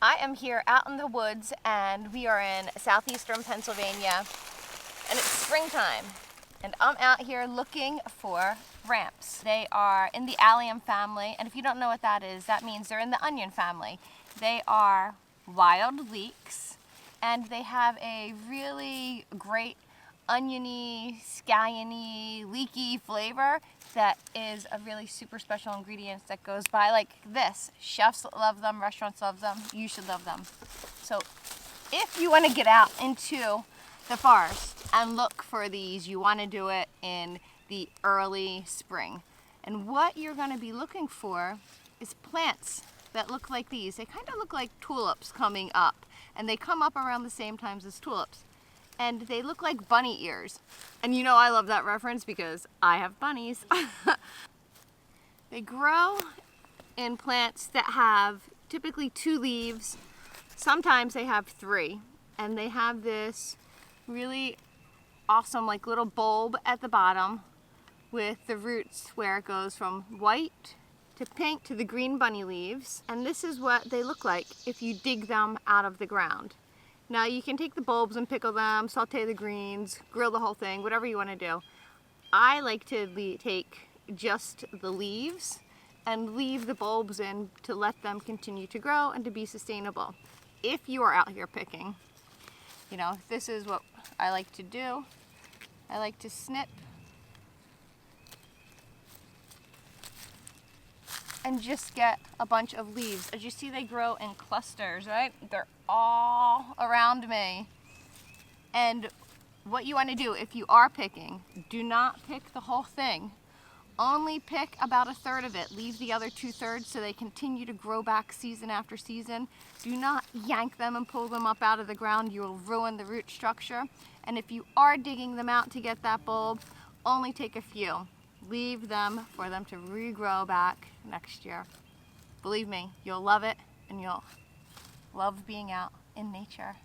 I am here out in the woods, and we are in southeastern Pennsylvania, and it's springtime, and I'm out here looking for ramps. They are in the allium family, and if you don't know what that is, that means they're in the onion family. They are wild leeks, and they have a really great oniony, scalliony, leaky flavor that is a really super special ingredient that goes by like this. Chefs love them, restaurants love them, you should love them. So if you want to get out into the forest and look for these, you want to do it in the early spring. And what you're going to be looking for is plants that look like these. They kind of look like tulips coming up, and they come up around the same times as tulips. And they look like bunny ears. And you know I love that reference because I have bunnies. They grow in plants that have typically 2 leaves. Sometimes they have 3. And they have this really awesome like little bulb at the bottom with the roots where it goes from white to pink to the green bunny leaves. And this is what they look like if you dig them out of the ground. Now you can take the bulbs and pickle them, saute the greens, grill the whole thing, whatever you want to do. I like to take just the leaves and leave the bulbs in to let them continue to grow and to be sustainable. If you are out here picking, you know, this is what I like to do. I like to snip and just get a bunch of leaves. As you see, they grow in clusters, right? They're all around me. And what you want to do if you are picking, do not pick the whole thing. Only pick about 1/3 of it. Leave the other 2/3 so they continue to grow back season after season. Do not yank them and pull them up out of the ground. You will ruin the root structure. And if you are digging them out to get that bulb, only take a few. Leave them for them to regrow back next year. Believe me, you'll love it, and you'll love being out in nature.